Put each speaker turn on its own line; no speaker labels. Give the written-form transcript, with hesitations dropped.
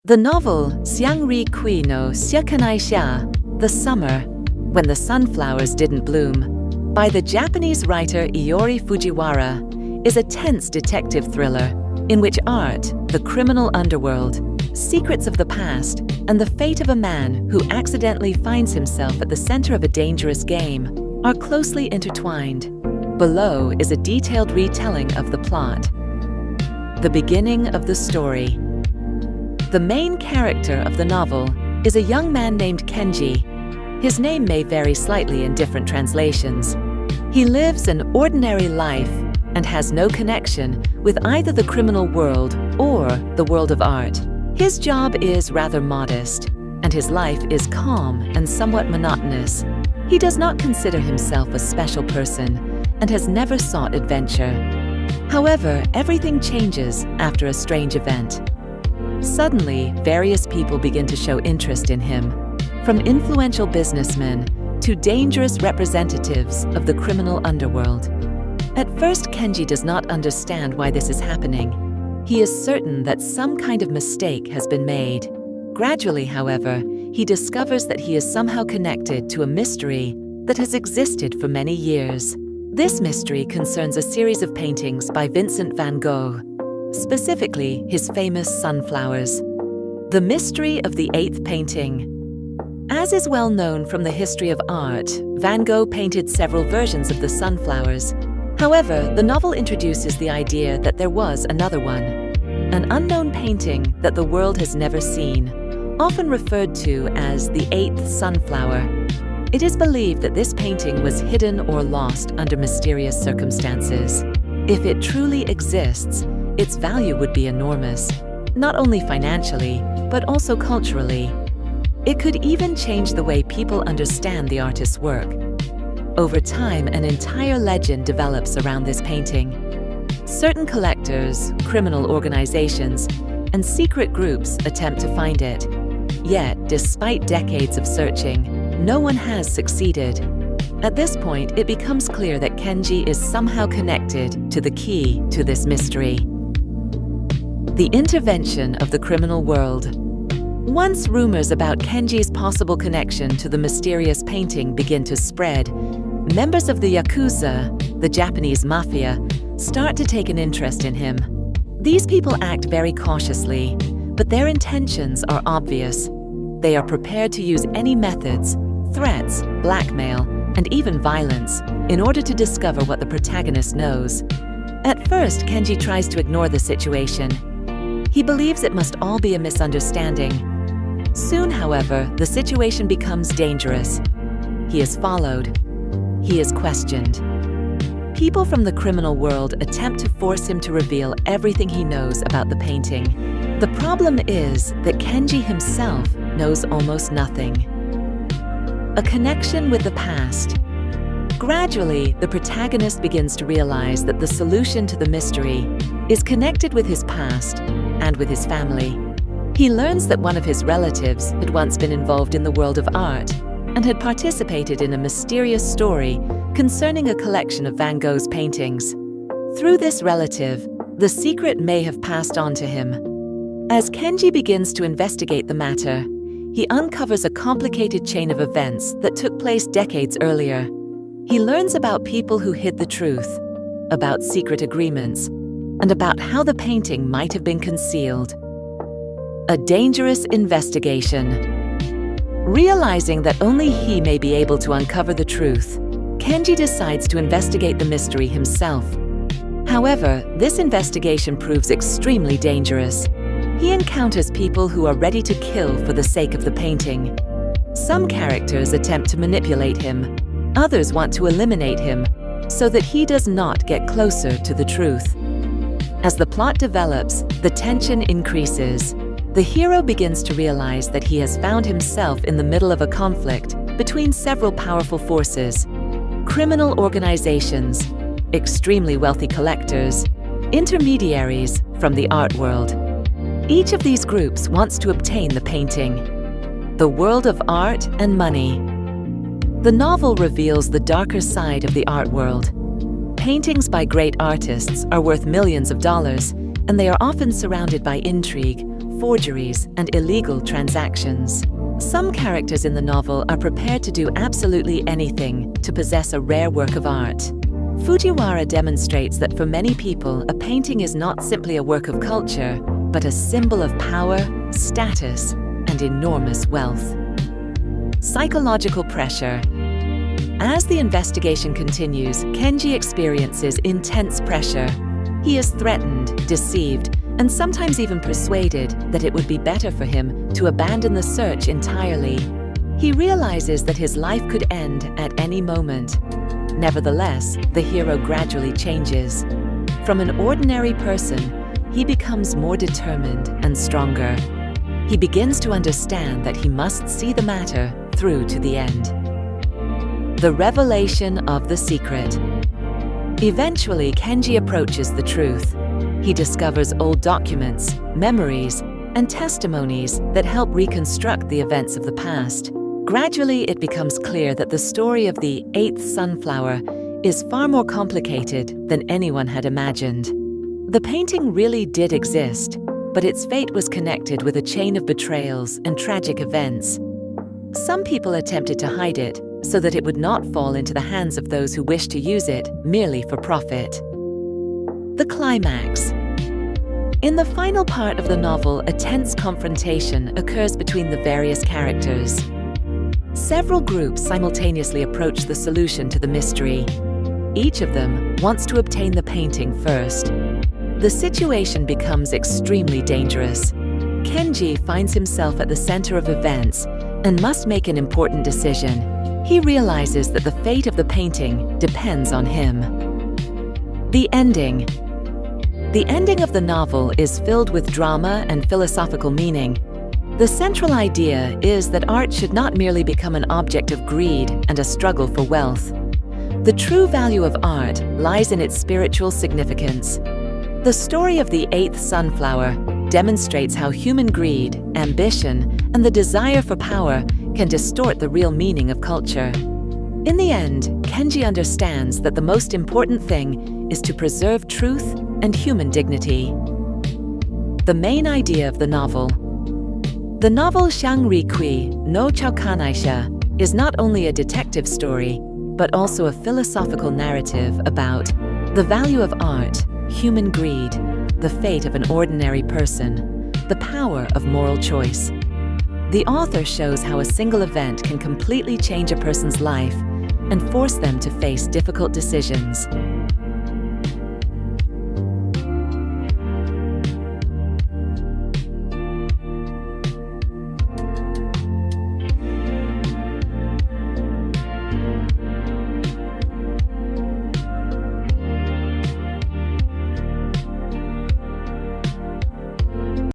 The novel Xiangri Kui no Sekanai-sha, The Summer, When the Sunflowers Didn't Bloom, by the Japanese writer Iori Fujiwara, is a tense detective thriller in which art, the criminal underworld, secrets of the past, and the fate of a man who accidentally finds himself at the center of a dangerous game are closely intertwined. Below is a detailed retelling of the plot. The beginning of the story. The main character of the novel is a young man named Kenji. His name may vary slightly in different translations. He lives an ordinary life and has no connection with either the criminal world or the world of art. His job is rather modest, and his life is calm and somewhat monotonous. He does not consider himself a special person and has never sought adventure. However, everything changes after a strange event. Suddenly, various people begin to show interest in him, from influential businessmen to dangerous representatives of the criminal underworld. At first, Kenji does not understand why this is happening. He is certain that some kind of mistake has been made. Gradually, however, he discovers that he is somehow connected to a mystery that has existed for many years. This mystery concerns a series of paintings by Vincent van Gogh, specifically his famous sunflowers. The mystery of the eighth painting. As is well known from the history of art, Van Gogh painted several versions of the sunflowers. However, the novel introduces the idea that there was another one, an unknown painting that the world has never seen, often referred to as the eighth sunflower. It is believed that this painting was hidden or lost under mysterious circumstances. If it truly exists, its value would be enormous, not only financially, but also culturally. It could even change the way people understand the artist's work. Over time, an entire legend develops around this painting. Certain collectors, criminal organizations, and secret groups attempt to find it. Yet, despite decades of searching, no one has succeeded. At this point, it becomes clear that Kenji is somehow connected to the key to this mystery. The intervention of the criminal world. Once rumors about Kenji's possible connection to the mysterious painting begin to spread, members of the Yakuza, the Japanese mafia, start to take an interest in him. These people act very cautiously, but their intentions are obvious. They are prepared to use any methods, threats, blackmail, and even violence in order to discover what the protagonist knows. At first, Kenji tries to ignore the situation. He believes it must all be a misunderstanding. Soon, however, the situation becomes dangerous. He is followed. He is questioned. People from the criminal world attempt to force him to reveal everything he knows about the painting. The problem is that Kenji himself knows almost nothing. A connection with the past. Gradually, the protagonist begins to realize that the solution to the mystery is connected with his past and with his family. He learns that one of his relatives had once been involved in the world of art and had participated in a mysterious story concerning a collection of Van Gogh's paintings. Through this relative, the secret may have passed on to him. As Kenji begins to investigate the matter, he uncovers a complicated chain of events that took place decades earlier. He learns about people who hid the truth, about secret agreements, and about how the painting might have been concealed. A dangerous investigation. Realizing that only he may be able to uncover the truth, Kenji decides to investigate the mystery himself. However, this investigation proves extremely dangerous. He encounters people who are ready to kill for the sake of the painting. Some characters attempt to manipulate him. Others want to eliminate him so that he does not get closer to the truth. As the plot develops, the tension increases. The hero begins to realize that he has found himself in the middle of a conflict between several powerful forces: criminal organizations, extremely wealthy collectors, intermediaries from the art world. Each of these groups wants to obtain the painting. The world of art and money. The novel reveals the darker side of the art world. Paintings by great artists are worth millions of dollars, and they are often surrounded by intrigue, forgeries, and illegal transactions. Some characters in the novel are prepared to do absolutely anything to possess a rare work of art. Fujiwara demonstrates that for many people, a painting is not simply a work of culture, but a symbol of power, status, and enormous wealth. Psychological pressure. As the investigation continues, Kenji experiences intense pressure. He is threatened, deceived, and sometimes even persuaded that it would be better for him to abandon the search entirely. He realizes that his life could end at any moment. Nevertheless, the hero gradually changes. From an ordinary person, he becomes more determined and stronger. He begins to understand that he must see the matter through to the end. The revelation of the secret. Eventually, Kenji approaches the truth. He discovers old documents, memories, and testimonies that help reconstruct the events of the past. Gradually, it becomes clear that the story of the 8th sunflower is far more complicated than anyone had imagined. The painting really did exist, but its fate was connected with a chain of betrayals and tragic events. Some people attempted to hide it so that it would not fall into the hands of those who wished to use it merely for profit. The climax. In the final part of the novel, a tense confrontation occurs between the various characters. Several groups simultaneously approach the solution to the mystery. Each of them wants to obtain the painting first. The situation becomes extremely dangerous. Kenji finds himself at the center of events and must make an important decision. He realizes that the fate of the painting depends on him. The ending. The ending of the novel is filled with drama and philosophical meaning. The central idea is that art should not merely become an object of greed and a struggle for wealth. The true value of art lies in its spiritual significance. The story of the 8th sunflower demonstrates how human greed, ambition, and the desire for power can distort the real meaning of culture. In the end, Kenji understands that the most important thing is to preserve truth and human dignity. The main idea of the novel. The novel Xiangri no Chaokanaisha is not only a detective story, but also a philosophical narrative about the value of art, human greed, the fate of an ordinary person, the power of moral choice. The author shows how a single event can completely change a person's life and force them to face difficult decisions.